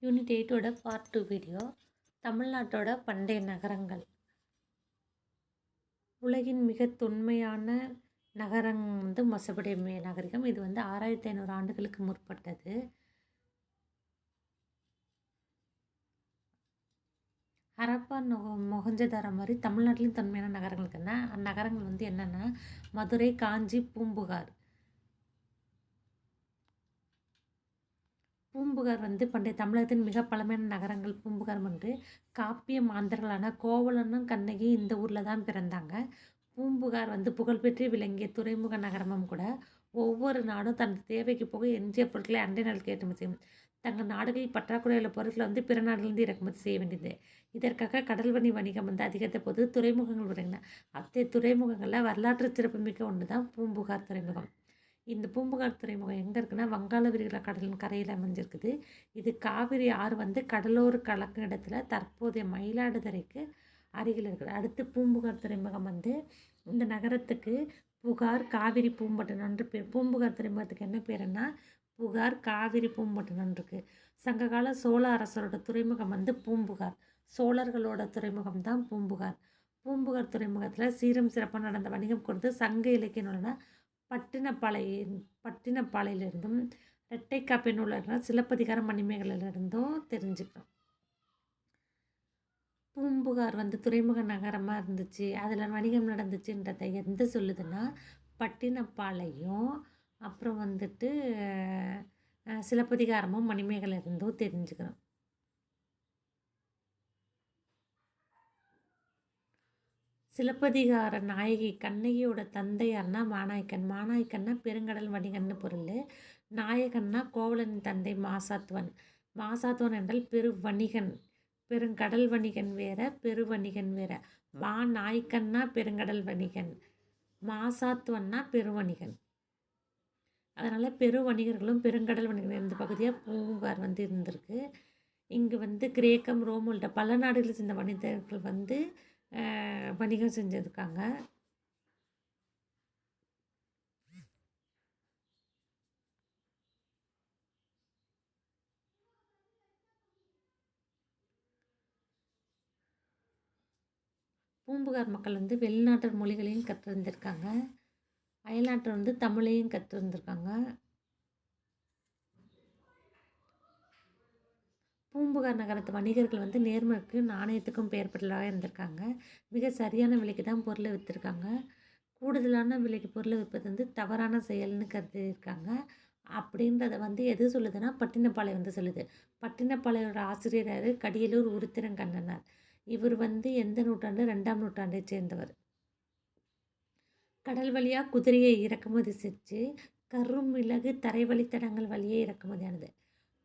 Unit 8ஓட part 2 video. தமிழ்நாட்டோட பண்டைய நகரங்கள். உலகின் மிக தொன்மையான நகரம் மெசொப்பொட்டேமியா நாகரிகம். இது 6500 ஆண்டுகளுக்கு முற்பட்டது. ஹரப்பா மொஹஞ்சதாரோ மாதிரி தமிழ்நாட்டிலும் தொன்மையான நகரங்களுக்கு அந்நகரங்கள் என்னென்னா மதுரை, காஞ்சி, பூம்புகார். பூம்புகார் பண்டைய தமிழகத்தின் மிக பழமையான நகரங்கள். பூம்புகார் காப்பிய மாந்தர்களான கோவலனும் கண்ணகி இந்த ஊரில் தான் பிறந்தாங்க. பூம்புகார் புகழ்பெற்று விளங்கிய துறைமுக நகரமும் கூட. ஒவ்வொரு நாடும் தனது தேவைக்கு போக எஞ்சிய பொருட்களை அண்டை நாடுகளுக்கு ஏற்றுமதி செய்யும். தங்கள் நாடுகளில் பற்றாக்குறையுள்ள பொருட்களை பிற நாடுகளிலிருந்து இறக்குமதி செய்ய வேண்டியது. இதற்காக கடல்வழி வணிகம் அதிகரித்த போது துறைமுகங்கள் உருவாகின. அத்தகைய துறைமுகங்களில் வரலாற்று சிறப்புமிக்க ஒன்று தான் பூம்புகார் துறைமுகம். இந்த பூம்புகார் துறைமுகம் எங்கே இருக்குன்னா வங்காள விரிகுடா கடலின் கரையில் அமைஞ்சிருக்குது. இது காவிரி ஆறு கடலோர கலக்கும் இடத்துல தற்போதைய மயிலாடுதுறைக்கு அருகில் இருக்குது. அடுத்து பூம்புகார் துறைமுகம் இந்த நகரத்துக்கு புகார் காவிரி பூம்பட்டினம் பேர். பூம்புகார் துறைமுகத்துக்கு என்ன பேருன்னா புகார் காவிரி பூம்பட்டினம் இருக்குது. சங்ககால சோழ அரசரோட துறைமுகம் பூம்புகார். சோழர்களோட துறைமுகம் தான் பூம்புகார். பூம்புகார் துறைமுகத்தில் சீரம் சிறப்பாக நடந்த வணிகம் கொடுத்து சங்க இலக்கிய நூல்னா பட்டினப்பாளையிலிருந்தும் இரட்டைக்காப்பிய நூலர்கள் சிலப்பதிகார மணிமேகலையிலிருந்தும் தெரிஞ்சுக்கிறோம். பூம்புகார் துறைமுக நகரமாக இருந்துச்சு, அதில் வணிகம் நடந்துச்சுன்றதை எந்த சொல்லுதுன்னா பட்டினப்பாளையம், அப்புறம் சிலப்பதிகாரமும் மணிமேகலையிலிருந்தும் தெரிஞ்சுக்கிறோம். சிலப்பதிகார நாயகி கண்ணகியோட தந்தையார்னா மாநாய்க்கன். மாநாய்க்கன்னா பெருங்கடல் வணிகன்னு பொருள். நாயகன்னா கோவலனின் தந்தை மாசாத்துவன். மாசாத்துவன் என்றால் பெருவணிகன். பெருங்கடல் வணிகன் வேற, பெருவணிகன் வேற. நாய்க்கன்னா பெருங்கடல் வணிகன், மாசாத்துவன்னா பெருவணிகன். அதனால் பெருவணிகர்களும் பெருங்கடல் வணிகர்கள் இருந்த பகுதியாக பூம்புகார் இருந்திருக்கு. இங்கு கிரேக்கம், ரோம் உள்ளிட்ட பல நாடுகளில் சேர்ந்த வணிகர்கள் வணிகம் செஞ்சுருக்காங்க. பூம்புகார் மக்கள் வெளிநாட்டு மொழிகளையும் கற்றிருந்திருக்காங்க. அயல்நாட்டில் தமிழையும் கற்றிருந்திருக்காங்க. பூம்புகார் நகரத்து வணிகர்கள் நேர்மைக்கும் நாணயத்துக்கும் பெயர் பெற்றதாக இருந்திருக்காங்க. மிக சரியான விலைக்கு தான் பொருளை விற்றுருக்காங்க. கூடுதலான விலைக்கு பொருளை விற்பது தவறான செயல்னு கருதியிருக்காங்க. அப்படின்றத எது சொல்லுதுன்னா பட்டினப்பாளையம் சொல்லுது. பட்டினப்பாளையோட ஆசிரியர் கடியலூர் உருத்திரங்கண்ணனார். இவர் எந்த நூற்றாண்டு? 2ஆம் நூற்றாண்டை சேர்ந்தவர். கடல் வழியாக குதிரையை இறக்குமதி செஞ்சு கருமிளகு தரை வழித்தடங்கள் வழியே இறக்குமதியானது.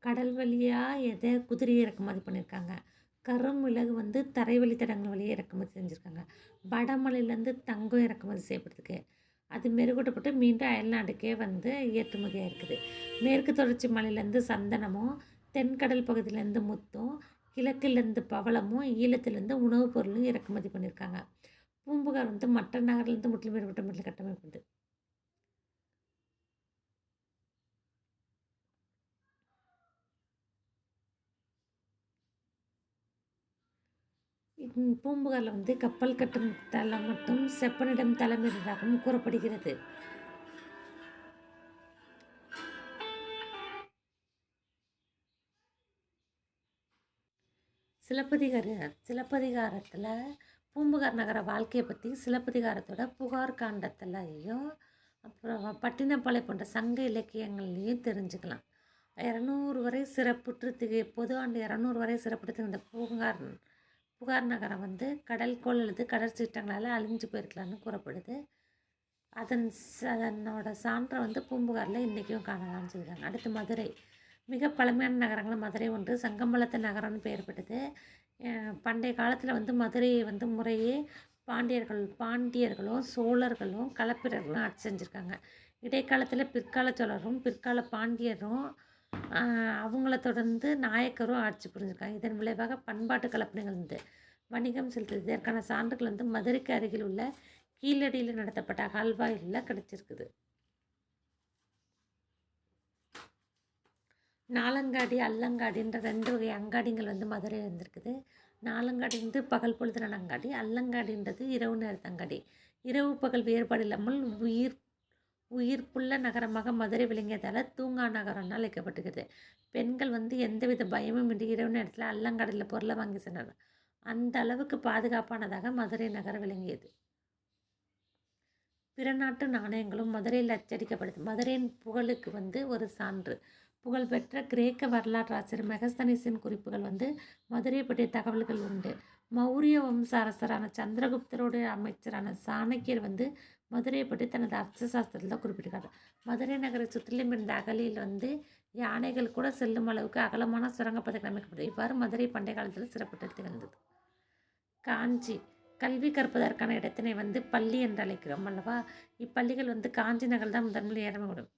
கடல் வழியாக குதிரையை இறக்குமதி பண்ணியிருக்காங்க. கருமிளகு தரை வழித்தடங்கள் வழியே இறக்குமதி செஞ்சுருக்காங்க. வடமலையிலேருந்து தங்கம் இறக்குமதி செய்யப்படுறதுக்கு அது மெருகூட்டப்பட்டு மீண்டும் அயல்நாடுக்கே ஏற்றுமதியாக இருக்குது. மேற்கு தொடர்ச்சி மலையிலேருந்து சந்தனமும், தென்கடல் பகுதியிலேருந்து முத்தும், கிழக்கிலேருந்து பவளமும், ஈழத்திலேருந்து உணவுப் பொருளும் இறக்குமதி பண்ணியிருக்காங்க. பூம்புகார் மற்ற நகரிலிருந்து முற்றிலும் வேறுபட்ட முறையில் கட்டமைப்புண்டு. பூம்புகாரில் கப்பல் கட்டும் தளம் மட்டும் செப்பனிடம் தளம் இருந்ததாகவும் கூறப்படுகிறது. சிலப்பதிகாரத்தில் பூம்புகார் நகர வாழ்க்கையை பற்றி சிலப்பதிகாரத்தோட புகார் காண்டத்திலையும் அப்புறம் பட்டினப்பாளையம் போன்ற சங்க இலக்கியங்கள்லையும் தெரிஞ்சுக்கலாம். 200 வரை சிறப்புற்று பொது ஆண்டு 200 வரை சிறப்புற்று இந்த புகார் நகரம் கடல்கோள் அல்லது கடற்சீற்றங்களால் அழிஞ்சு போயிருக்கலான்னு கூறப்படுது. அதனோட சான்றை பூம்புகாரில் இன்றைக்கும் காணலாம்னு சொல்லியிருக்காங்க. அடுத்து மதுரை. மிக பழமையான நகரங்கள் மதுரை ஒன்று. சங்கமலத்து நகரம்னு பெயர் பெற்றது. பண்டைய காலத்தில் மதுரையை முறையே பாண்டியர்களும் சோழர்களும் களப்பிரர்களும் ஆட்சி செஞ்சுருக்காங்க. இடைக்காலத்தில் பிற்கால சோழரும் பிற்கால பாண்டியரும் அவங்கள தொடர்ந்து நாயக்கரும் ஆட்சி புரிஞ்சிருக்காங்க. இதன் விளைவாக பண்பாட்டு கலப்பினங்கள் வணிகம் செலுத்துது. இதற்கான சான்றுகள் மதுரைக்கு அருகில் உள்ள கீழடியில் நடத்தப்பட்ட அகழ்வாய்வில் கிடைச்சிருக்குது. நாலங்காடி, அல்லங்காடின்ற 2 வகை அங்காடிகள் வந்து மதுரையில இருந்திருக்குது. நாலங்காடி வந்து பகல் பொழுதுனான அங்காடி. அல்லங்காடின்றது இரவு நேரத்து அங்காடி. இரவு பகல் வேறுபாடு இல்லாமல் உயிர்ப்புள்ள நகரமாக மதுரை விளங்கியதால் தூங்கா நகரம்னு அழைக்கப்பட்டுகிறது. பெண்கள் வந்து எந்தவித பயமும் இன்றி இரவு நேரத்தில் அல்லங்காடியில் பொருளை வாங்கி சென்றாங்க. அந்த அளவுக்கு பாதுகாப்பானதாக மதுரை நகரம் விளங்கியது. பிற நாட்டு நாணயங்களும் மதுரையில் அச்சடிக்கப்படுது. மதுரையின் புகழுக்கு வந்து ஒரு சான்று. புகழ்பெற்ற கிரேக்க வரலாற்று ஆசிரியர் மெகஸ்தனிஸின் குறிப்புகள் வந்து மதுரை பற்றிய தகவல்கள் உண்டு. மௌரிய வம்ச அரசரான சந்திரகுப்தருடைய அமைச்சரான சாணக்கியர் வந்து மதுரையை பற்றி தனது அர்த்தசாஸ்திரத்தில் குறிப்பிட்டிருக்காரு. மதுரை நகரை சுற்றிலும் இருந்த அகலியில் வந்து யானைகள் கூட செல்லும் அளவுக்கு அகலமான சுரங்கப்பாதைகள் அமைக்கப்பட்டது. இவ்வாறு மதுரை பண்டைய காலத்தில் சிறப்பு திகழ்ந்தது. காஞ்சி கல்வி கற்பதற்கான இடத்தினை வந்து பள்ளி என்று அழைக்கிறோம் அல்லவா. இப்பள்ளிகள் வந்து காஞ்சி நகர் தான் முதன்மையில் ஏறவிடும்.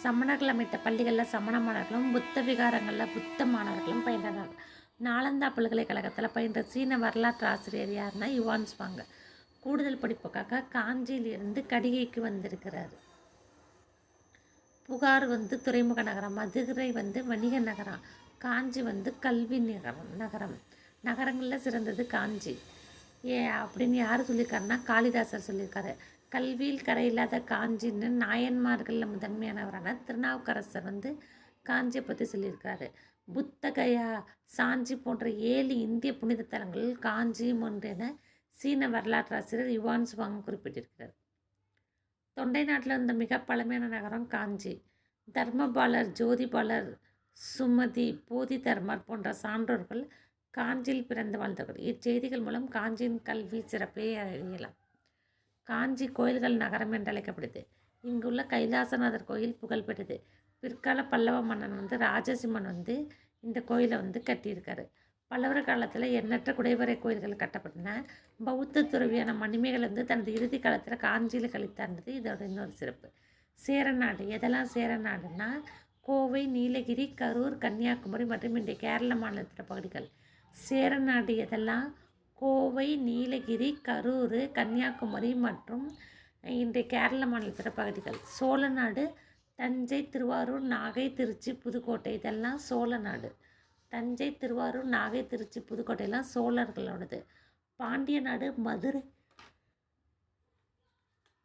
சமணர்கள் அமைத்த பள்ளிகளில் சமண மாணவர்களும் புத்த விகாரங்களில் புத்த மாணவர்களும் பயின்றனர். நாலந்தா பல்கலைக்கழகத்தில் பயின்ற சீன வரலாற்று ஆசிரியர் யாருன்னா யுவான்ஸ்வாங்க. கூடுதல் படிப்புக்காக காஞ்சியிலிருந்து கடிகைக்கு வந்திருக்கிறார். புகார் வந்து துறைமுக நகரம், மதுரை வந்து வணிக நகரம், காஞ்சி வந்து கல்வி நகரம். நகரங்களில் சிறந்தது காஞ்சி. அப்படின்னு யார் சொல்லியிருக்காருன்னா காளிதாசர் சொல்லியிருக்காரு. கல்வியில் கரையில்லாத காஞ்சின்னு நாயன்மார்களில் முதன்மையானவரான திருநாவுக்கரசர் வந்து காஞ்சியை பற்றி சொல்லியிருக்காரு. புத்தகயா, சாஞ்சி போன்ற 7 இந்திய புனித தலங்களில் காஞ்சியும் ஒன்று என சீன வரலாற்று ஆசிரியர் யுவான்ஸ்வாங் குறிப்பிட்டிருக்கிறார். தொண்டை நாட்டில் இருந்த மிக பழமையான நகரம் காஞ்சி. தர்மபாலர், ஜோதிபாலர், சுமதி, போதி தர்மர் போன்ற சான்றோர்கள் காஞ்சியில் பிறந்து வாழ்ந்தவர்கள். இச்செய்திகள் மூலம் காஞ்சியின் கல்வி சிறப்பை அறியலாம். காஞ்சி கோயில்கள் நகரம் என்று அழைக்கப்படுது. இங்குள்ள கைலாசநாதர் கோயில் புகழ்பெற்றது. பிற்கால பல்லவ மன்னன் வந்து ராஜசிம்மன் வந்து இந்த கோயிலை வந்து கட்டியிருக்காரு. பல்லவர் காலத்தில் எண்ணற்ற குடைவரை கோயில்கள் கட்டப்பட்டன. பௌத்த துறவியான மணிமேகலை வந்து தனது இறுதி காலத்தில் காஞ்சியில் கழித்தார்ந்தது இதோட இன்னொரு சிறப்பு. சேரநாடு எதெல்லாம் சேரநாடுன்னா கோவை, நீலகிரி, கரூர், கன்னியாகுமரி மற்றும் இன்றைய கேரள மாநிலத்தின் பகுதிகள். சேரநாடு எதெல்லாம் கோவை, நீலகிரி, கரூர், கன்னியாகுமரி மற்றும் இன்றைய கேரள மாநிலத்தின் பகுதிகள். சோழநாடு தஞ்சை, திருவாரூர், நாகை, திருச்சி, புதுக்கோட்டை இதெல்லாம் சோழநாடு. தஞ்சை, திருவாரூர், நாகை, திருச்சி, புதுக்கோட்டையெல்லாம் சோழர்களோடது. பாண்டிய நாடு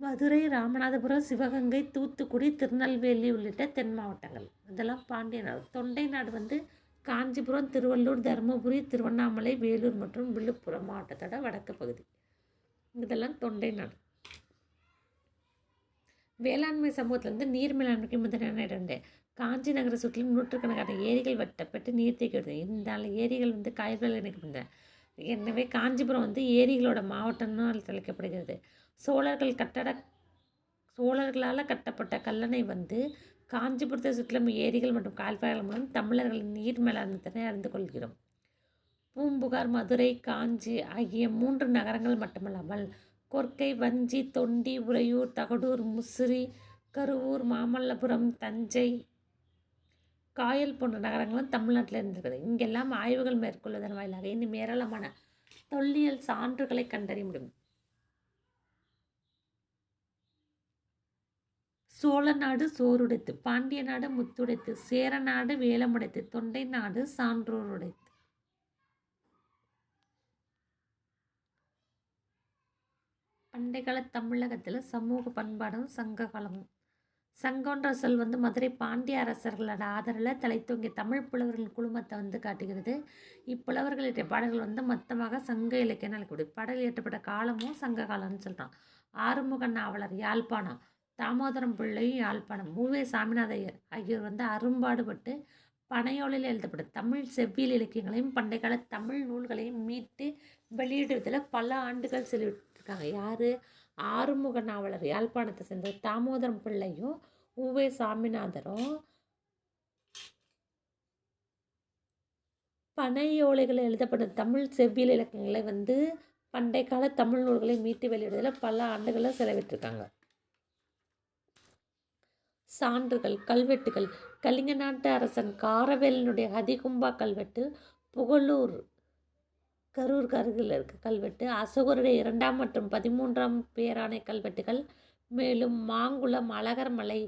மதுரை, ராமநாதபுரம், சிவகங்கை, தூத்துக்குடி, திருநெல்வேலி உள்ளிட்ட தென் மாவட்டங்கள் இதெல்லாம் பாண்டிய நாடு. தொண்டை நாடு வந்து காஞ்சிபுரம், திருவள்ளூர், தருமபுரி, திருவண்ணாமலை, வேலூர் மற்றும் விழுப்புரம் மாவட்டத்தோட வடக்கு பகுதி. இதெல்லாம் தொண்டை நாடு. வேளாண்மை சமூகத்திலேருந்து நீர் மேலாண்மைக்கு முதன்மையான இடம் உண்டு. காஞ்சி நகரை சுற்றிலும் நூற்றுக்கணக்கான ஏரிகள் வெட்டப்பட்டு நீர்த்தேக்கி வருது. இந்த ஏரிகள் வந்து காயல்கள் இணைக்கப்படுகின்றன. எனவே காஞ்சிபுரம் வந்து ஏரிகளோட மாவட்டம்னு அழைக்கப்படுகிறது. சோழர்களால் கட்டப்பட்ட கல்லணை வந்து காஞ்சிபுரத்தை சுற்றிலும் ஏரிகள் மற்றும் கால்வாய்கள் மூலம் தமிழர்களின் நீர் மேலாண்மை அறிந்து கொள்கிறோம். பூம்புகார், மதுரை, காஞ்சி ஆகிய 3 நகரங்கள் மட்டுமல்லாமல் கொர்க்கை, வஞ்சி, தொண்டி, உறையூர், தகடூர், முசிறி, கருவூர், மாமல்லபுரம், தஞ்சை, காயல் போன்ற நகரங்களும் தமிழ்நாட்டில் இருந்திருக்குது. இங்கெல்லாம் ஆய்வுகள் மேற்கொள்வதன் வாயிலாக இன்னும் ஏராளமான தொல்லியல் சான்றுகளை கண்டறிய முடியும். சோழ நாடு சோறுடைத்து, பாண்டிய நாடு முத்துடைத்து, சேர நாடு வேலமுடைத்து, தொண்டை நாடு சான்றோருடைத்து. பண்டைய கால தமிழகத்தில் சமூக பண்பாடும் சங்க காலமும். சங்கன்ற சொல் வந்து மதுரை பாண்டிய அரசர்களோட ஆதரவில் தலைத்தூங்கிய தமிழ் புலவர்கள் குழுமத்தை வந்து காட்டுகிறது. இப்புலவர்களுடைய பாடல்கள் வந்து மொத்தமாக சங்க இலக்கியம் அழைக்கப்படுது. பாடல் இயற்றப்பட்ட காலமும் சங்க காலம்னு சொல்கிறான். ஆறுமுக நாவலர் யாழ்ப்பாணம், தாமோதரம் பிள்ளையும் யாழ்ப்பாணம், மூவே சாமிநாதையர் ஆகியோர் வந்து அரும்பாடுபட்டு பனையோலில் எழுதப்படும் தமிழ் செவ்வியல் இலக்கியங்களையும் பண்டைய கால தமிழ் நூல்களையும் மீட்டு வெளியிடுவதில் பல ஆண்டுகள் செலவிட்டிருக்காங்க. யார்? ஆறுமுக நாவலர் யாழ்ப்பாணத்தை சேர்ந்த தாமோதரம் பிள்ளையும் மூவே சாமிநாதரும் பனையோலைகளில் எழுதப்படும் தமிழ் செவ்வியல் இலக்கியங்களை வந்து பண்டைய கால தமிழ் நூல்களை மீட்டு வெளியிடுவதில் பல ஆண்டுகளை செலவிட்டிருக்காங்க. சான்றுகள். கல்வெட்டுகள். கலிங்க நாட்டு அரசன் காரவேலனுடைய அதிகும்பா கல்வெட்டு புகழூர் கரூருக்கு அருகில் இருக்க கல்வெட்டு அசோகருடைய 2ஆம் மற்றும் 13ஆம் பேராணை கல்வெட்டுகள், மேலும் மாங்குளம், அழகர்மலை,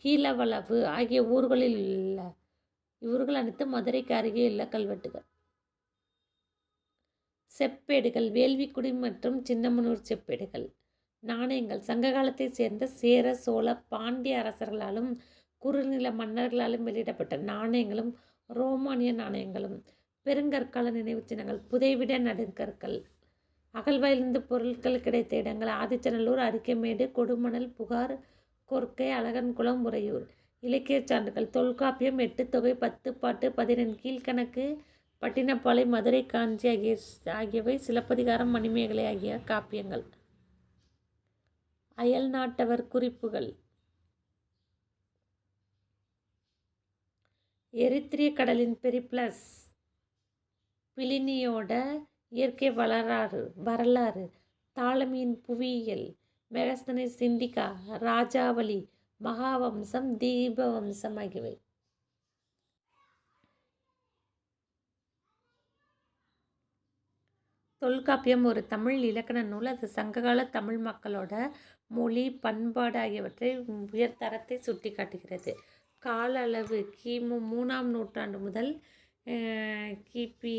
கீழவளவு ஆகிய ஊர்களில் உள்ள இவர்கள் அனைத்து மதுரைக்கு அருகே உள்ள கல்வெட்டுகள். செப்பேடுகள் வேள்விக்குடி மற்றும் சின்னமனூர் செப்பேடுகள். நாணயங்கள் சங்க காலத்தை சேர்ந்த சேர, சோழ, பாண்டிய அரசர்களாலும் குறுநில மன்னர்களாலும் வெளியிடப்பட்ட நாணயங்களும் ரோமானிய நாணயங்களும். பெருங்கற்கால நினைவு சின்னங்கள் புதைவிட நடுங்கற்கள். அகழ்வாயிலிருந்து பொருட்கள் கிடைத்த இடங்கள் ஆதிச்சநல்லூர், அரிக்கமேடு, கொடுமணல், புகார், கொர்க்கை, அழகன்குளம், உறையூர். இலக்கியச் சான்றுகள் தொல்காப்பியம், 8 தொகை, 10 பாட்டு, 12 கீழ்கணக்கு, பட்டினப்பாலை, மதுரை, காஞ்சி ஆகியவை சிலப்பதிகாரம், மணிமேகலை ஆகிய காப்பியங்கள். அயல் நாட்டவர் குறிப்புகள். எரித்திரிய கடலின் பெரிப்ளஸ், பிளினியோட இயற்கை வரலாறு, தாலமியின் புவியியல், மெகஸ்தனிஸ் இண்டிகா, ராஜாவளி, மகாவம்சம், தீபவம்சம் ஆகியவை. தொல்காப்பியம் ஒரு தமிழ் இலக்கண நூல். அது சங்ககால தமிழ் மக்களோட மொழி, பண்பாடு ஆகியவற்றை உயர்தரத்தை சுட்டி காட்டுகிறது. கால அளவு கிமு 3ஆம் நூற்றாண்டு முதல் கிபி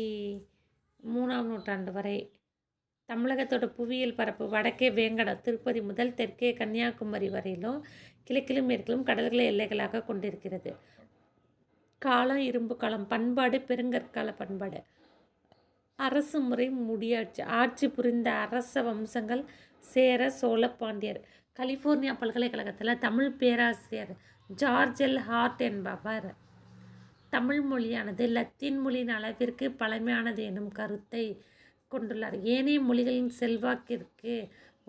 3ஆம் நூற்றாண்டு வரை. தமிழகத்தோட புவியியல் பரப்பு வடக்கே வேங்கடம், திருப்பதி முதல் தெற்கே கன்னியாகுமரி வரையிலும் கிழக்கிலும் மேற்கிலும் கடல்களை எல்லைகளாக கொண்டிருக்கிறது. காலம் இரும்பு காலம். பண்பாடு பெருங்கற்கால பண்பாடு. அரசு முறை முடியாட்சி. ஆட்சி புரிந்த அரச வம்சங்கள் சேர, சோழ, பாண்டியர். கலிஃபோர்னியா பல்கலைக்கழகத்தில் தமிழ் பேராசிரியர் ஜார்ஜ் எல் ஹார்ட் என்பவர் தமிழ் மொழியானது லத்தீன் மொழியின் அளவிற்கு பழமையானது எனும் கருத்தை கொண்டுள்ளார். ஏனைய மொழிகளின் செல்வாக்கிற்கு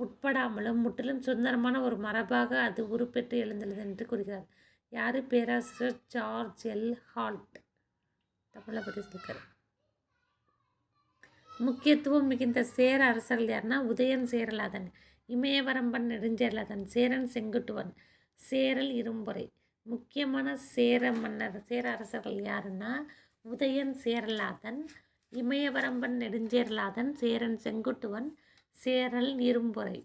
உட்படாமலும் முற்றிலும் சுதந்திரமான ஒரு மரபாக அது உருப்பெற்று எழுந்துள்ளது என்று கூறுகிறார். யார்? பேராசிரியர் ஜார்ஜ் எல் ஹார்ட். தமிழை பற்றி சொல்லியிருக்காரு. முக்கியத்துவம் மிகுந்த சேர அரசர்கள் யாருன்னா உதயன் சேரலாதன், இமயவரம்பன் நெடுஞ்சேரலாதன், சேரன் செங்குட்டுவன், சேரல் இரும்பொறை. முக்கியமான சேர அரசர்கள் யாருன்னா உதயன் சேரலாதன், இமயவரம்பன் நெடுஞ்சேரலாதன், சேரன் செங்குட்டுவன், சேரல் இரும்பொறை.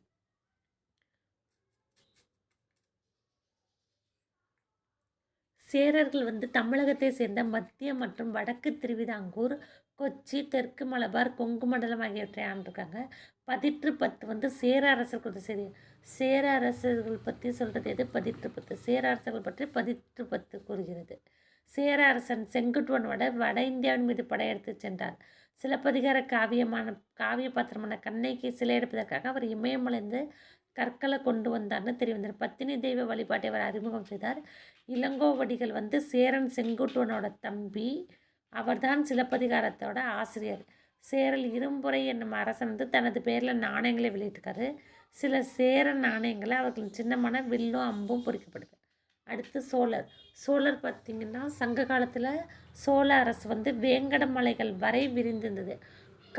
சேரர்கள் தமிழகத்தை சேர்ந்த மத்திய மற்றும் வடக்கு திருவிதாங்கூர், கொச்சி, தெற்கு மலபார், கொங்கு மண்டலம் ஆகியவற்றை ஆண்டிருக்காங்க. 10 சேர அரசர்கள். சரி, சேர அரசர்கள் பற்றி சொல்கிறது எது? 10 சேர அரசர்கள் பற்றி 10 கூறுகிறது. சேர அரசன் செங்குட்டுவன் வட இந்தியாவின் மீது படையெடுத்து சென்றார். சிலப்பதிகார காவிய பாத்திரமான கண்ணைக்கு சிலை எடுப்பதற்காக அவர் இமயமலைந்து கற்களை கொண்டு வந்தார்னு தெரிய வந்தார். பத்தினி தெய்வ வழிபாட்டை அவர் அறிமுகம் செய்தார். இளங்கோவடிகள் சேரன் செங்குட்டுவனோட தம்பி. அவர்தான் சிலப்பதிகாரத்தோட ஆசிரியர். சேரல் இரும்பொறை என்னும் அரசன் தனது பேரில் நாணயங்களை வெளியிட்டிருக்காரு. சில சேர நாணயங்களை அவர்களின் சின்னமான வில்லும் அம்பும் பொறிக்கப்படுது. அடுத்து சோழர் பார்த்திங்கன்னா சங்க காலத்தில் சோழ அரசு வேங்கட மலைகள் வரை விரிந்திருந்தது.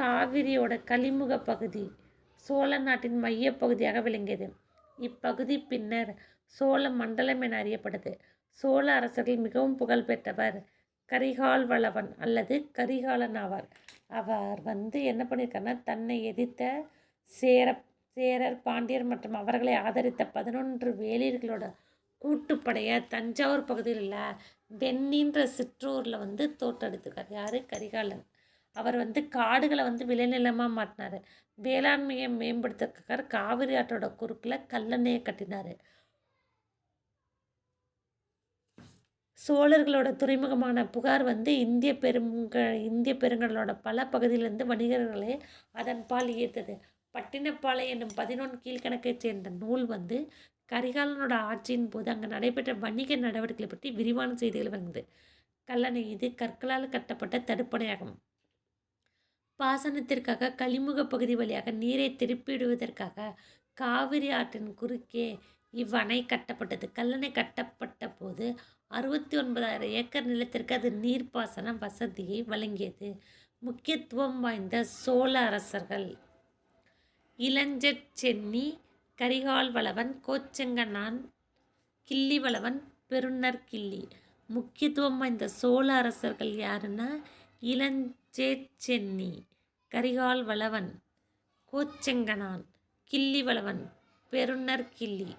காவிரியோட கலிமுக பகுதி சோழ நாட்டின் மையப்பகுதியாக விளங்கியது. இப்பகுதி பின்னர் சோழ மண்டலம் என அறியப்பட்டது. சோழ அரசர்கள் மிகவும் புகழ்பெற்றவர் கரிகால் வளவன் அல்லது கரிகாலன் ஆவார். அவர் என்ன பண்ணியிருக்காருன்னா தன்னை எதிர்த்த சேரர், பாண்டியர் மற்றும் அவர்களை ஆதரித்த 11 வேளிர்களோட கூட்டுப்படையை தஞ்சாவூர் பகுதியில் உள்ள வெண்ணின்ற சிற்றூரில் தோற்றெடுத்துக்கார். யார்? கரிகாலன். அவர் காடுகளை விளைநிலமாக மாற்றினார். வேளாண்மையை மேம்படுத்துக்காக காவிரி ஆற்றோட குறுக்கில் கல்லணையை கட்டினார். சோழர்களோட துறைமுகமான புகார் இந்திய பெருங்கடலோட பல பகுதியிலிருந்து வணிகர்களை அதன் பால் ஈர்த்தது. பட்டினப்பாலை என்னும் 11 கீழ்கணக்கை சேர்ந்த நூல் கரிகாலனோட ஆட்சியின் போது அங்கே நடைபெற்ற வணிக நடவடிக்கைகளை பற்றி விரிவான செய்திகள் வந்தது. கல்லணை இது கற்களால் கட்டப்பட்ட தடுப்பணையாகும். பாசனத்திற்காக கலிமுக பகுதி வழியாக நீரை திருப்பிவிடுவதற்காக காவிரி ஆற்றின் குறுக்கே இவ்வணை கட்டப்பட்டது. கல்லணை கட்டப்பட்ட போது 69,000 ஏக்கர் நிலத்திற்கு அது நீர்ப்பாசன வசதியை வழங்கியது. முக்கியத்துவம் வாய்ந்த சோழ அரசர்கள்: இளஞ்சென்னி, கரிகால் வளவன், கோச்செங்கணான், கிள்ளிவளவன், பெருநற்கிள்ளி. முக்கியத்துவம் வாய்ந்த சோழ அரசர்கள் யாருன்னா இளஞ்சென்னி, கரிகால் வளவன், கோச்செங்கணான், கிள்ளி வளவன், பெருநர் கிள்ளி.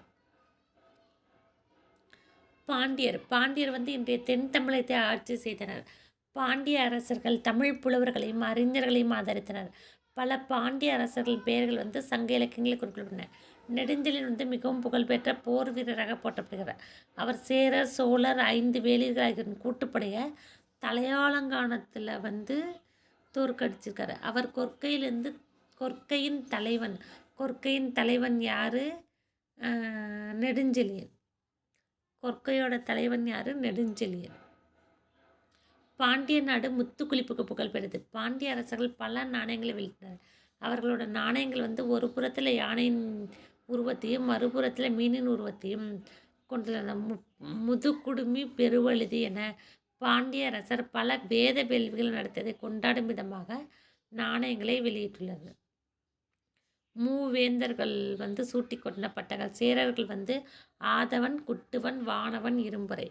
பாண்டியர் வந்து இன்றைய தென் தமிழகத்தை ஆட்சி செய்தனர். பாண்டிய அரசர்கள் தமிழ் புலவர்களையும் அறிஞர்களையும் ஆதரித்தனர். பல பாண்டிய அரசர்கள் பெயர்கள் வந்து சங்க இலக்கியங்களில் குறிப்பிடப்பட்டன. நெடுஞ்செழியன் வந்து மிகவும் புகழ்பெற்ற போர் வீரராக போற்றப்படுகிறார். அவர் சேரர், சோழர், 5 வேளிர்கள் ஆகியோரின் கூட்டுப்படைய தலையாலங்கானத்தில் வந்து தோற்கடிச்சிருக்காரு. அவர் கொற்கையின் தலைவன் யாரு? நெடுஞ்செழியன். கொற்கையோட தலைவன் யாரு? நெடுஞ்செழியன். பாண்டிய நாடு முத்துக்குளிப்புக்கு புகழ் பெறுது. பாண்டிய அரசர்கள் பல நாணயங்களை வெளியிட்டனர். அவர்களோட நாணயங்கள் வந்து ஒரு புறத்தில் யானையின் உருவத்தையும் மறுபுறத்தில் மீனின் உருவத்தையும் கொண்டுள்ளன. முதுகுடுமி, பெருவழுதி என பாண்டிய அரசர் பல வேத வேள்விகள் நடத்தியதை கொண்டாடும் விதமாக நாணயங்களை வெளியிட்டுள்ளனர். மூவேந்தர்கள் வந்து சூட்டி கொண்ட பட்டங்கள். சேரர்கள் வந்து ஆதவன், குட்டுவன், வானவன், இரும்பொறை.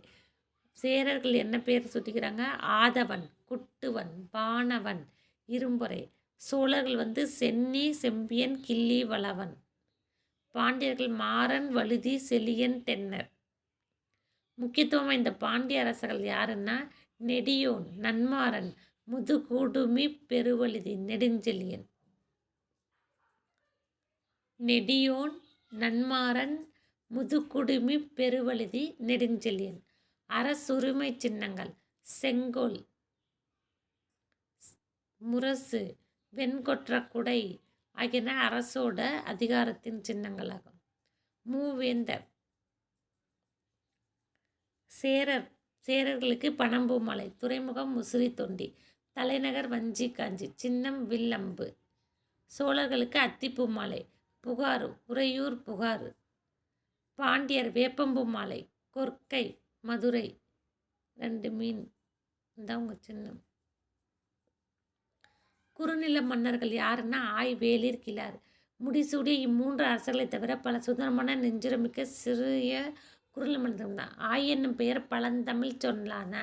சேரர்கள் என்ன பேர் சுட்டிக்கிறாங்க? ஆதவன், குட்டுவன், வானவன், இரும்பொறை. சோழர்கள் வந்து சென்னி, செம்பியன், கிள்ளி, வளவன். பாண்டியர்கள் மாறன், வழுதி, செழியன், தென்னர். முக்கியத்துவம் இந்த பாண்டிய அரசர்கள் யாருன்னா நெடியோன், நன்மாறன், முதுகுடுமி, பெருவழுதி, நெடுஞ்செழியன். நெடியோன், நன்மாறன், முதுகுடுமி, பெருவழுதி, நெடுஞ்செழியன். அரசுரிமை சின்னங்கள் செங்கோல், முரசு, வெண்கொற்ற குடை ஆகியன அரசோட அதிகாரத்தின் சின்னங்களாகும். மூவேந்தர். சேரர்களுக்கு பனம்பூ மாலை, துறைமுகம் முசிறி தொண்டி, தலைநகர் வஞ்சி காஞ்சி, சின்னம் வில்லம்பு. சோழர்களுக்கு அத்திப்பூ மாலை, புகாரு, உறையூர் புகாரு. பாண்டியர் வேப்பம்பூ மாலை, கொற்கை, மதுரை. 2 மீன் தான் உங்க சின்னம். குறுநில மன்னர்கள் யாருன்னா ஆய், வேளிர், கிழார். முடிசூடிய இம்மூன்று அரசர்களை தவிர பல சுதந்திரமான நெஞ்சுரமிக்க சிறிய குறுநில மன்னர்கள் தான். ஆய் என்னும் பெயர் பழந்தமிழ் சொல்லான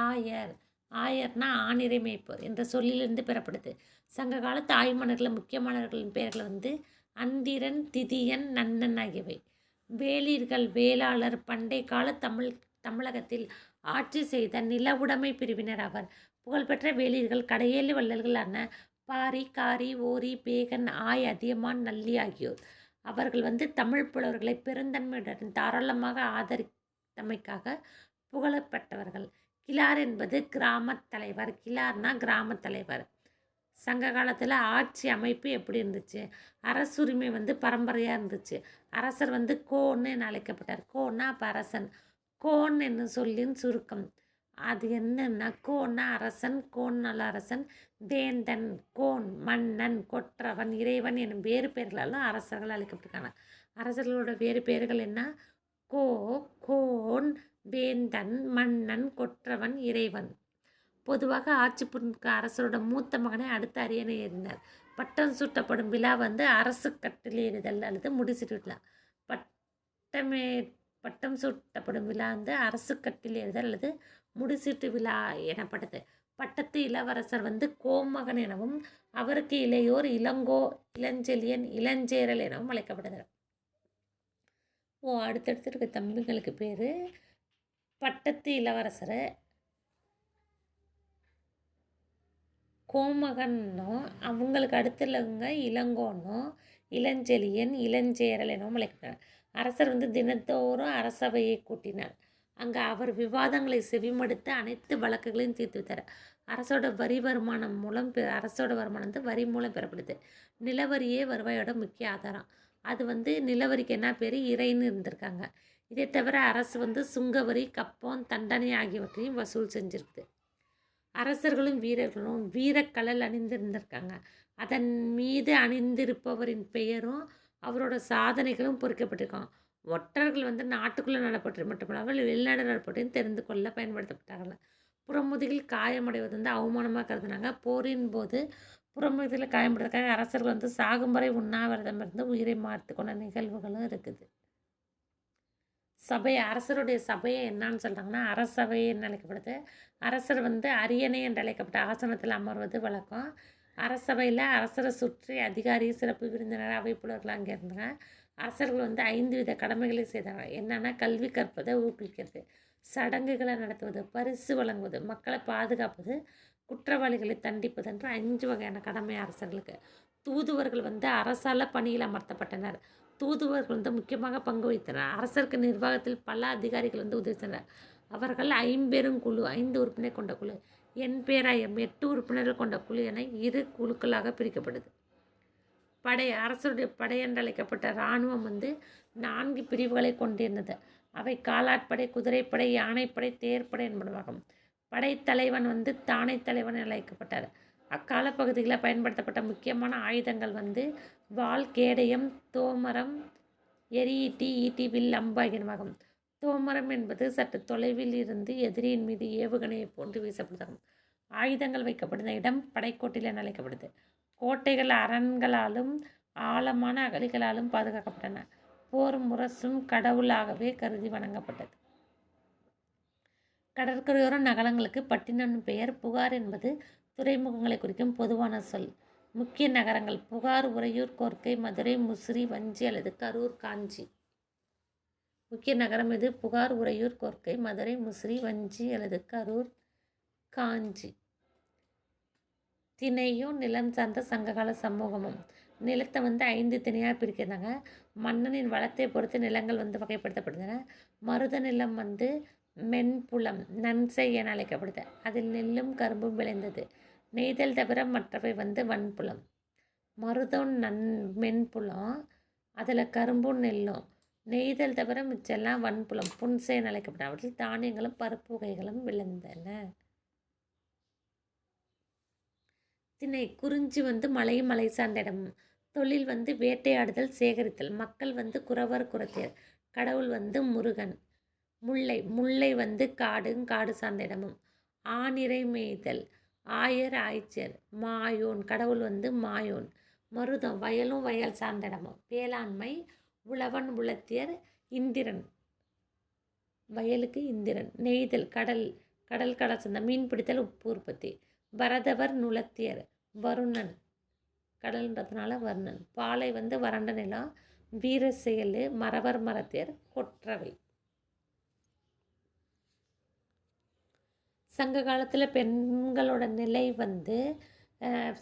ஆயர், ஆயர்னா ஆணிரை மேய்ப்போர் என்ற சொல்லிலிருந்து பெறப்படுது. சங்க காலத்து ஆய் மன்னர்களின் முக்கியமானவர்களின் பெயர்கள் வந்து அந்திரன், திதியன், நன்னன் ஆகியவை. வேளிர்கள், வேளாளர் பண்டை கால தமிழகத்தில் ஆட்சி செய்த நில உடைமை பிரிவினர் ஆவர். புகழ்பெற்ற வேளிர்கள் கடையேழு வள்ளல்களான பாரி, காரி, ஓரி, பேகன், ஆய், அதியமான், நல்லி ஆகியோர். அவர்கள் வந்து தமிழ் புலவர்களை பெருந்தன்மையுடன் தாராளமாக ஆதரித்தமைக்காக புகழப்பட்டவர்கள். கிழார் என்பது கிராமத் தலைவர். கிழார்னா கிராமத் தலைவர். சங்க காலத்தில் ஆட்சி அமைப்பு எப்படி இருந்துச்சு? அரசுரிமை வந்து பரம்பரையாக இருந்துச்சு. அரசர் வந்து கோன்னு அழைக்கப்பட்டார். கோன்னா அப்போ அரசன். கோன் என்னும் சொல்லின் சுருக்கம். அது என்னன்னா கோன்னா அரசன், கோன் நல்ல அரசன், வேந்தன், கோன் மன்னன், கொற்றவன், இறைவன் எனும் வேறு பெயர்களாலும் அரசர்கள் அழைக்கப்பட்டிருக்காங்க. அரசர்களோட வேறு பெயர்கள் என்ன? கோன், வேந்தன், மன்னன், கொற்றவன், இறைவன். பொதுவாக ஆட்சி புரிந்த அரசரோட மூத்த மகனை அடுத்த அரியணை ஏறினார். பட்டம் சூட்டப்படும் விழா வந்து அரசு கட்டில் ஏறுதல் அல்லது முடிசூட்டு விழா. பட்டம் சூட்டப்படும் விழா வந்து அரசு கட்டில் ஏறுதல் அல்லது முடிசூட்டு விழா எனப்பட்டது. பட்டத்து இளவரசர் வந்து கோமகன் எனவும் அவருக்கு இளையோர் இளங்கோ, இளஞ்செழியன், இளஞ்சேரல் எனவும் அழைக்கப்படுகிறார். அடுத்தடுத்து இருக்க தம்பிகளுக்கு பேர் பட்டத்து இளவரசர் கோமகன்னோ, அவங்களுக்கு அடுத்துள்ளவங்க இளங்கோனோ, இளஞ்செழியன், இளஞ்சேரல் எனவும் அழைக்கிறார். அரசர் வந்து தினத்தோறும் அரசவையை கூட்டினார். அங்கே அவர் விவாதங்களை செவிமடுத்து அனைத்து வழக்குகளையும் தீர்த்து வைத்தார். அரசோட வருமானம் வந்து வரி மூலம் பெறப்படுது. நிலவரியே வருவாயோட முக்கிய ஆதாரம். அது வந்து நிலவரிக்கு என்ன பேர்? இறைன்னு இருந்திருக்காங்க. இதை தவிர அரசு வந்து சுங்கவரி, கப்பம், தண்டனை ஆகியவற்றையும் வசூல் செஞ்சுருக்குது. அரசர்களும் வீரர்களும் வீரக்கழல் அணிந்திருந்திருக்காங்க. அதன் மீது அணிந்திருப்பவரின் பெயரும் அவரோட சாதனைகளும் பொறிக்கப்பட்டிருக்காங்க. ஒற்றர்கள் வந்து நாட்டுக்குள்ளே நடப்பட்டு மட்டுமல்லாமல் வெளிநாடு நடப்பட்டையும் தெரிந்து கொள்ள பயன்படுத்தப்பட்டார்கள். புறமுதுகில் காயமடைவது வந்து அவமானமாக கருதுனாங்க. போரின் போது புறமுதுகில் காயமடைவதற்காக அரசர்கள் வந்து சாகும் வரை உண்ணாவிரதம் இருந்து உயிரை மாற்றி கொண்ட நிகழ்வுகளும் இருக்குது. அரசருடைய சபையை என்னான்னு சொல்கிறாங்கன்னா அரசவை என்று அழைக்கப்படுது. அரசர் வந்து அரியணை என்று அழைக்கப்பட்ட ஆசனத்தில் அமர்வது வழக்கம். அரசவையில் அரசரை சுற்றி அதிகாரி சிறப்பு விருந்தினர் அவைப்புலவர்கள் அங்கே இருந்தாங்க. அரசர்கள் வந்து 5 வித கடமைகளை செய்தாங்க. என்னென்னா கல்வி கற்பதை ஊக்குவிக்கிறது, சடங்குகளை நடத்துவது, பரிசு வழங்குவது, மக்களை பாதுகாப்பது, குற்றவாளிகளை தண்டிப்பது என்று 5 வகையான கடமை அரசர்களுக்கு. தூதுவர்கள் வந்து அரசால் பணியில் அமர்த்தப்பட்டனர். தூதுவர்கள் வந்து முக்கியமாக பங்கு வகித்தனர். அரசருக்கு நிர்வாகத்தில் பல அதிகாரிகள் வந்து உதவி செய்தனர். அவர்கள் 5 குழு, 5 உறுப்பினர் கொண்ட குழு, எண் பேராயம் 8 உறுப்பினர்கள் கொண்ட குழு என 2 குழுக்களாக பிரிக்கப்படுது. படை, அரசருடைய படை என்று அழைக்கப்பட்ட இராணுவம் வந்து 4 பிரிவுகளை கொண்டிருந்தது. அவை காலாட்படை, குதிரைப்படை, யானைப்படை, தேர்ப்படை என்பனவாகும். படைத்தலைவன் வந்து தானை தலைவன் என அழைக்கப்பட்டார். அக்கால பகுதிகளில் பயன்படுத்தப்பட்ட முக்கியமான ஆயுதங்கள் வந்து வாள், கேடயம், தோமரம், எரியீட்டி, ஈட்டி, வில், அம்பு ஆகியனவாகும். தோமரம் என்பது சற்று தொலைவில் இருந்து எதிரியின் மீது ஏவுகணையை போன்று வீசப்படுதாகும். ஆயுதங்கள் வைக்கப்படுந்த இடம் படைக்கோட்டில் என அழைக்கப்படுது. கோட்டைகள் அரண்களாலும் ஆழமான அகழிகளாலும் பாதுகாக்கப்பட்டன. போர் முரசும் கடவுளாகவே கருதி வணங்கப்பட்டது. கடற்கரையோர நகரங்களுக்கு பட்டினம் பெயர். புகார் என்பது துறைமுகங்களை குறிக்கும் பொதுவான சொல். முக்கிய நகரங்கள்: புகார், உறையூர், கோர்க்கை, மதுரை, முசிறி, வஞ்சி அல்லது கரூர், காஞ்சி. முக்கிய நகரம் எது? புகார், உறையூர், கோர்க்கை, மதுரை, முசிறி, வஞ்சி அல்லது கரூர், காஞ்சி. திணையும் நிலம் சார்ந்த சங்ககால சமூகமும். நிலத்தை வந்து 5 திணையாக பிரிக்கிறாங்க. மன்னனின் வளத்தை பொறுத்து நிலங்கள் வந்து வகைப்படுத்தப்படுகின்றன. மருத நிலம் வந்து மென்புலம், நன்சை என அழைக்கப்படுது. அதில் நெல்லும் கரும்பும் விளைந்தது. நெய்தல் தவிர மற்றவை வந்து வன்புலம். மருதம் மென்புலம், அதில் கரும்பும் நெல்லும். நெய்தல் தவிர மிச்செல்லாம் வன்புலம், புன்சை என அழைக்கப்படும். அவற்றில் தானியங்களும் பருப்பு வகைகளும் விளைந்தன. திணை: குறிஞ்சி வந்து மலையும் மலை சார்ந்த இடமும். தொழில் வந்து வேட்டையாடுதல், சேகரித்தல். மக்கள் வந்து குறவர், குறத்தியர். கடவுள் வந்து முருகன். முல்லை: முல்லை வந்து காடும் காடு சார்ந்த இடமும். ஆநிரை மேய்தல். ஆயர், ஆய்ச்சியர். மாயோன்: கடவுள் வந்து மாயோன். மருதம்: வயலும் வயல் சார்ந்த இடமும். வேளாண்மை: உழவன், உழத்தியர். இந்திரன்: வயலுக்கு இந்திரன். நெய்தல்: கடல் கடல் சார்ந்த. மீன் பிடித்தல், உப்பு உற்பத்தி. பரதவர், நுளத்தியர். வருணன்: கடல்ன்றதுனால வருணன். பாலை வந்து வறண்ட நிலம். வீர செயல். மறவர், மறத்தியர். கொற்றவை. சங்க காலத்தில் பெண்களோட நிலை வந்து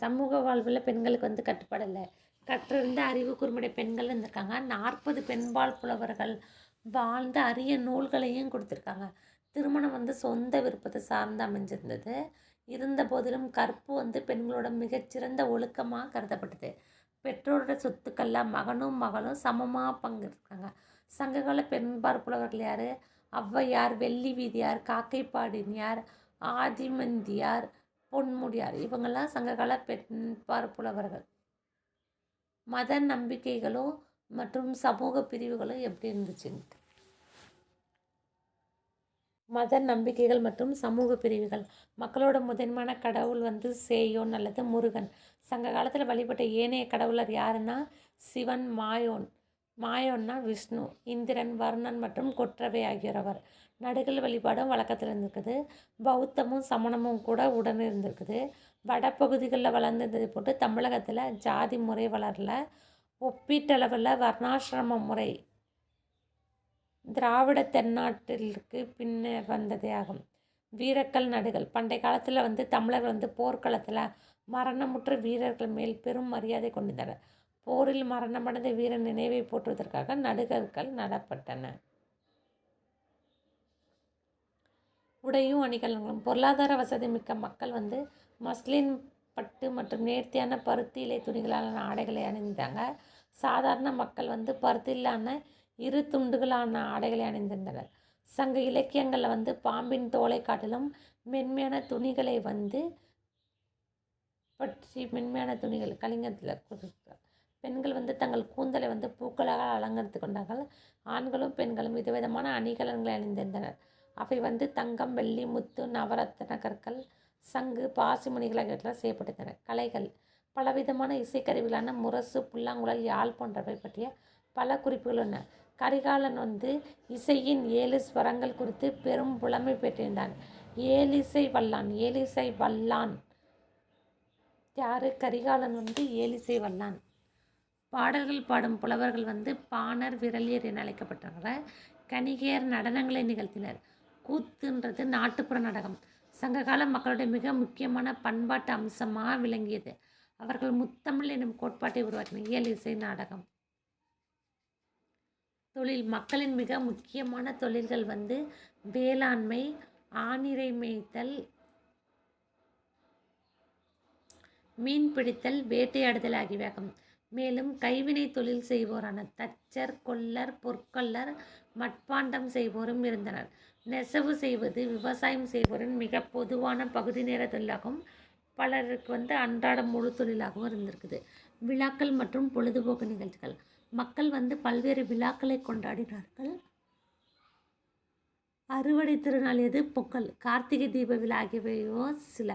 சமூக வாழ்வில் பெண்களுக்கு வந்து கட்டுப்படலை. கற்றிருந்த அறிவு கூர்மையுடைய பெண்கள் இருந்திருக்காங்க. 40 பெண்பால் புலவர்கள் வாழ்ந்த அரிய நூல்களையும் கொடுத்துருக்காங்க. திருமணம் வந்து சொந்த விருப்பத்தை சார்ந்து அமைஞ்சிருந்தது. இருந்த போதிலும் கற்பு வந்து பெண்களோட மிகச்சிறந்த ஒழுக்கமாக கருதப்பட்டது. பெற்றோரோட சொத்துக்கள்லாம் மகனும் மகளும் சமமாக பங்கு இருக்காங்க. சங்ககால பெண்பார் புலவர்கள் யார்? ஔவையார், வெள்ளி வீதியார், காக்கைப்பாடினியார், ஆதிமந்தியார், பொன்முடியார். இவங்கெல்லாம் சங்ககால பெண்பார் புலவர்கள். மத நம்பிக்கைகளும் மற்றும் சமூக பிரிவுகளும் எப்படி இருந்துச்சுன்ட்டு. மத நம்பிக்கைகள் மற்றும் சமூக பிரிவுகள். மக்களோட முதன்மையான கடவுள் வந்து சேயோன் அல்லது முருகன். சங்க காலத்தில் வழிபட்ட ஏனைய கடவுளர் யாருன்னா சிவன், மாயோன். மாயோன்னா விஷ்ணு, இந்திரன், வருணன் மற்றும் கொற்றவை ஆகியோரவர். நடுகள் வழிபாடும் வழக்கத்தில் இருந்திருக்குது. பௌத்தமும் சமணமும் கூட உடனே இருந்திருக்குது. வடப்பகுதிகளில் வளர்ந்ததை போட்டு தமிழகத்தில் ஜாதி முறை வளரல. ஒப்பீட்டளவில் வர்ணாசிரம முறை திராவிட தென்னாட்டிற்கு பின்னர் வந்ததே ஆகும். வீரக்கல் நடுகள். பண்டைய காலத்தில் வந்து தமிழர்கள் வந்து போர்க்களத்தில் மரணமுற்ற வீரர்கள் மேல் பெரும் மரியாதை கொண்டிருந்தனர். போரில் மரணமடைந்த வீரன் நினைவை போற்றுவதற்காக நடுகற்கள் நடப்பட்டன. உடையும் அணிகலன்களும். பொருளாதார வசதி மிக்க மக்கள் வந்து மஸ்லின், பட்டு மற்றும் நேர்த்தியான பருத்தி இலை துணிகளான ஆடைகளை அணிந்தாங்க. சாதாரண மக்கள் வந்து பருத்தியிலான 2 துண்டுகளான ஆடைகளை அணிந்திருந்தனர். சங்க இலக்கியங்களில் வந்து பாம்பின் தோலை காட்டிலும் மென்மையான துணிகளை வந்து பற்றி மென்மையான துணிகள் கலிங்கத்தில் கொடுத்தார். பெண்கள் வந்து தங்கள் கூந்தலை வந்து பூக்களாக அலங்கரித்து கொண்டார்கள். ஆண்களும் பெண்களும் விதவிதமான அணிகலன்களை அணிந்திருந்தனர். அவை வந்து தங்கம், வெள்ளி, முத்து, நவரத்தின கற்கள், சங்கு, பாசிமணிகள் ஆகியவற்றால் செய்யப்பட்டிருந்தன. கலைகள். பலவிதமான இசைக்கருவிகளான முரசு, புல்லாங்குழல், யாழ் போன்றவை பற்றிய பல குறிப்புகள் உள்ளன. கரிகாலன் வந்து இசையின் 7 ஸ்வரங்கள் குறித்து பெரும் புலமை பெற்றிருந்தான். ஏழிசை வல்லான் யார்? கரிகாலன் ஏலிசை வல்லான். பாடல்கள் பாடும் புலவர்கள் பாணர், விரலியர் என அழைக்கப்பட்டாங்க. கணிகையர் நடனங்களை நிகழ்த்தினர். கூத்துன்றது நாட்டுப்புற நாடகம். சங்ககால மக்களுடைய மிக முக்கியமான பண்பாட்டு அம்சமாக விளங்கியது. அவர்கள் முத்தமிழ் எனும் கோட்பாட்டை உருவாக்கினர். இயலிசை நாடகம். தொழில். மக்களின் மிக முக்கியமான தொழில்கள் வேளாண்மை, ஆணிரை மேய்த்தல், மீன் பிடித்தல், வேட்டையாடுதல் ஆகியவையாகும். மேலும் கைவினை தொழில் செய்வோரான தச்சர், கொல்லர், பொற்கொல்லர், மட்பாண்டம் செய்வோரும் இருந்தனர். நெசவு செய்வது விவசாயம் செய்வோரின் மிக பொதுவான பகுதி நேர தொழிலாகவும் பலருக்கு அன்றாட முழு தொழிலாகவும் இருந்திருக்குது. விழாக்கள் மற்றும் பொழுதுபோக்கு நிகழ்ச்சிகள். மக்கள் பல்வேறு விழாக்களை கொண்டாடினார்கள். அறுவடை திருநாள் எது? பொங்கல். கார்த்திகை தீப விழா ஆகியவையோ சில.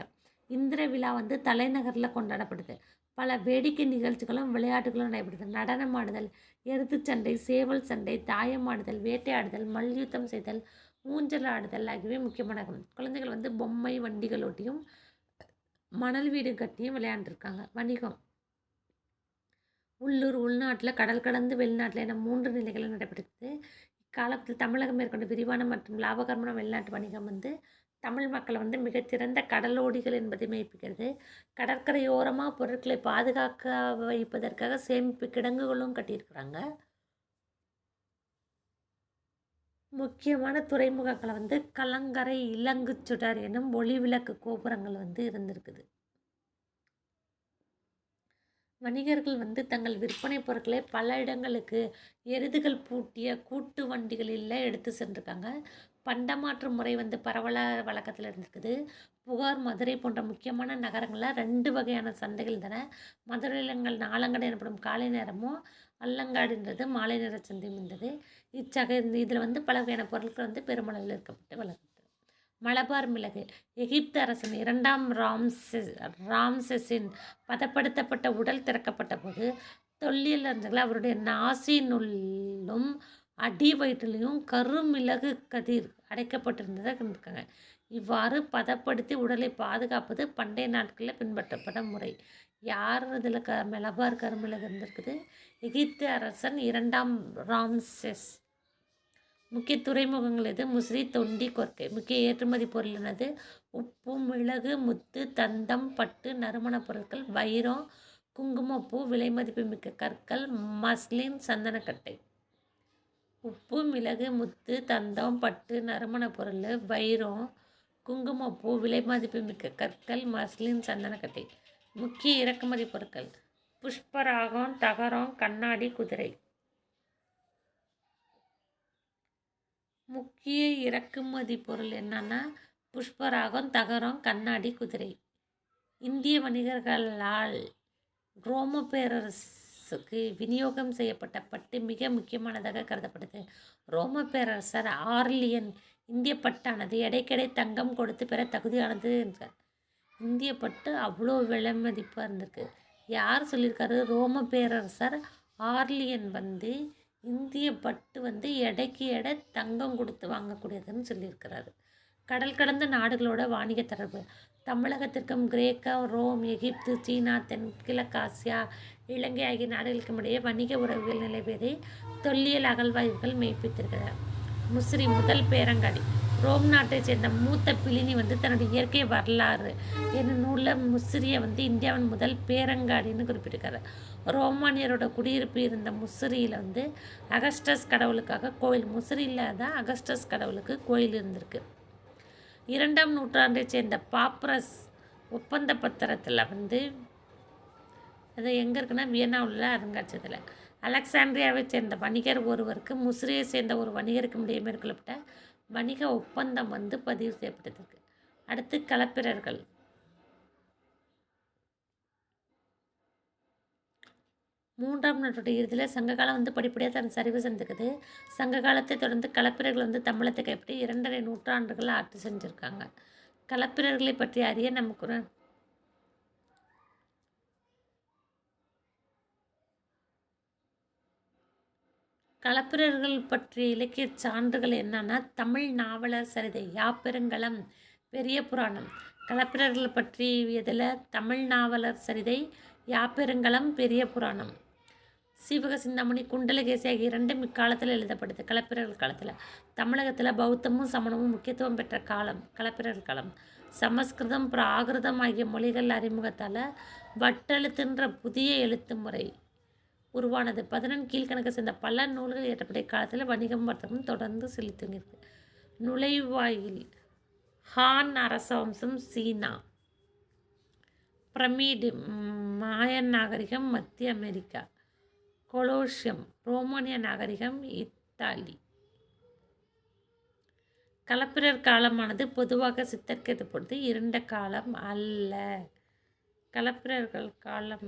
இந்திர விழா தலைநகரில் கொண்டாடப்படுது. பல வேடிக்கை நிகழ்ச்சிகளும் விளையாட்டுகளும் நடைபெறுது. நடனமாடுதல், எருத்துச்சண்டை, சேவல் சண்டை, தாயமாடுதல், வேட்டையாடுதல், மல்யுத்தம் செய்தல், ஊஞ்சல் ஆடுதல் ஆகியவை முக்கியமானது. குழந்தைகள் பொம்மை வண்டிகள் ஓட்டியும் மணல் வீடு கட்டியும் விளையாண்டுருக்காங்க. வணிகம். உள்ளூர், உள்நாட்டில், கடல் கடந்து வெளிநாட்டில் என 3 நிலைகளில் நடைபெற்றது. இக்காலத்தில் தமிழகம் மேற்கொண்ட விரிவான மற்றும் லாபகரமான வெளிநாட்டு வணிகம் தமிழ் மக்களை மிகச்சிறந்த கடலோடிகள் என்பதை மெய்ப்பிக்கிறது. கடற்கரையோரமாக பொருட்களை பாதுகாக்க வைப்பதற்காக சேமிப்பு கிடங்குகளும் கட்டியிருக்கிறாங்க. முக்கியமான துறைமுகங்களை கலங்கரை, இலங்குச்சுடர் எனும் ஒளிவிளக்கு கோபுரங்கள் இருந்திருக்குது. வணிகர்கள் தங்கள் விற்பனை பொருட்களை பல இடங்களுக்கு எருதுகள் பூட்டிய கூட்டு வண்டிகளில் எடுத்து சென்றிருக்காங்க. பண்டமாற்று முறை பரவலாக வழக்கத்தில் இருந்திருக்குது. புகார், மதுரை போன்ற முக்கியமான நகரங்களில் 2 வகையான சந்தைகள் இருந்தன. மதுரையில் நாலங்கடை எனப்படும் காலை நேரமும், அல்லங்காடுன்றது மாலை நேர சந்தையும் இருந்தது. இதில் பல வகையான பொருட்கள் பெருமளவில் இருக்கப்பட்டு வளர்ந்தது. மலபார் மிளகு. எகிப்து அரசன் 2ஆம் ராம்செஸின் பதப்படுத்தப்பட்ட உடல் திறக்கப்பட்ட போது தொல்லியலறிஞர்கள் அவருடைய நாசினுள்ளும் அடி வயிற்றிலையும் கருமிளகு கதிர் அடைக்கப்பட்டிருந்ததை கண்டிருக்காங்க. இவ்வாறு பதப்படுத்தி உடலை பாதுகாப்பது பண்டைய நாட்களில் பின்பற்றப்பட்ட முறை. யார் இதில் மலபார் கருமிளகு இருந்திருக்குது? எகிப்து அரசன் 2ஆம் ராம்செஸ். முக்கிய துறைமுகங்கள் எது? முசிறி, தொண்டி, கொர்க்கை. முக்கிய ஏற்றுமதி பொருளினது உப்பு, மிளகு, முத்து, தந்தம், பட்டு, நறுமணப் பொருட்கள், வைரம், குங்குமப்பூ, விலை மதிப்புமிக்க கற்கள், மஸ்லின், சந்தனக்கட்டை. உப்பு, மிளகு, முத்து, தந்தம், பட்டு, நறுமணப் பொருள், வைரம், குங்குமப்பூ, விலை மதிப்புமிக்க கற்கள், மஸ்லின், சந்தனக்கட்டை. முக்கிய இறக்குமதி பொருட்கள் புஷ்பராகம், தகரம், கண்ணாடி, குதிரை. முக்கிய இறக்குமதி பொருள் என்னன்னா புஷ்பராகம், தகரம், கண்ணாடி, குதிரை. இந்திய வணிகர்களால் ரோம பேரரசுக்கு விநியோகம் செய்யப்பட்ட பட்டு மிக முக்கியமானதாக கருதப்படுது. ரோம பேரரசர் ஆர்லியன் இந்திய பட்டானது எடைக்கெடை தங்கம் கொடுத்து பெற தகுதியானது என்றார். இந்திய பட்டு அவ்வளோ விலை மதிப்பாக இருந்திருக்கு. யார் சொல்லியிருக்காரு? ரோம பேரரசர் ஆர்லியன் இந்திய பட்டு எடைக்கு எடை தங்கம் கொடுத்து வாங்கக்கூடியதுன்னு சொல்லியிருக்கிறாரு. கடல் கடந்த நாடுகளோட வாணிக தொடர்பு. தமிழகத்திற்கும் கிரேக்கா, ரோம், எகிப்து, சீனா, தென்கிழக்காசியா, இலங்கை ஆகிய நாடுகளுக்கும் இடையே வணிக உறவுகள் நிலவியதை தொல்லியல் அகழ்வாய்வுகள் மெய்ப்பித்திருக்கிறார். முசிறி முதல் பேரங்காடி. ரோம் நாட்டை சேர்ந்த மூத்த பிளினி தன்னுடைய இயற்கை வரலாறு என்னும் நூலில் முசிறியை இந்தியாவின் முதல் பேரங்காடின்னு குறிப்பிட்டிருக்காரு. ரோமானியரோட குடியிருப்பு இருந்த முசிறியில் அகஸ்டஸ் கடவுளுக்காக கோயில். முசிறியில் தான் அகஸ்டஸ் கடவுளுக்கு கோயில் இருந்திருக்கு. 2ஆம் நூற்றாண்டை சேர்ந்த பாப்ரஸ் ஒப்பந்த பத்திரத்தில் அது எங்கே இருக்குன்னா வியன்னாவில் அருங்காட்சியகத்தில். அலெக்சாண்ட்ரியாவை சேர்ந்த வணிகர் ஒருவருக்கு முசிறியை சேர்ந்த ஒரு வணிகருக்கு இடையே மேற்கொள்ளப்பட்ட வணிக ஒப்பந்தம் பதிவு செய்யப்பட்டிருக்கு. அடுத்து களப்பிரர்கள். 3ஆம் நூற்றாண்டு இறுதியில் சங்ககாலம் படிப்படியாக தன் சரிவு செஞ்சுக்குது. சங்க காலத்தை தொடர்ந்து களப்பிரர்கள் தமிழத்தை கைப்பற்றி 2.5 நூற்றாண்டுகள் ஆட்சி செஞ்சுருக்காங்க. களப்பிரர்களை பற்றி அறிய நமக்கு களப்பிரர்கள் பற்றிய இலக்கிய சான்றுகள் என்னன்னா தமிழ் நாவலர் சரிதை, யாப்பெருங்கலம், பெரிய புராணம், களப்பிரர்கள் பற்றியதில் தமிழ் நாவலர் சரிதை, யாப்பெருங்கலம், பெரிய புராணம், சீவக சிந்தாமணி, குண்டலகேசி ஆகிய இரண்டும் இக்காலத்தில் எழுதப்படுது. களப்பிரர்கள் காலத்தில் தமிழகத்தில் பௌத்தமும் சமணமும் முக்கியத்துவம் பெற்ற காலம் களப்பிரர்கள் காலம். சமஸ்கிருதம், பிராகிருதம் ஆகிய மொழிகள் அறிமுகத்தால் வட்டெழுத்துன்ற புதிய எழுத்து முறை உருவானது. 11 கீழ்கணக்கு சேர்ந்த பல நூல்கள் இயற்றப்பட்ட காலத்தில் வணிகம் வர்த்தகம் தொடர்ந்து செலுத்தியிருக்கு. நுழைவாயில் ஹான் அரசவம்சம், சீனா. பிரமிடு மாயன் நாகரிகம், மத்திய அமெரிக்கா. கொலோசியம் ரோமானிய நாகரிகம், இத்தாலி. களப்பிரர் காலமானது பொதுவாக சித்தரிக்கிறது பொழுது இருண்ட காலம் அல்ல. களப்பிரர்கள் காலம்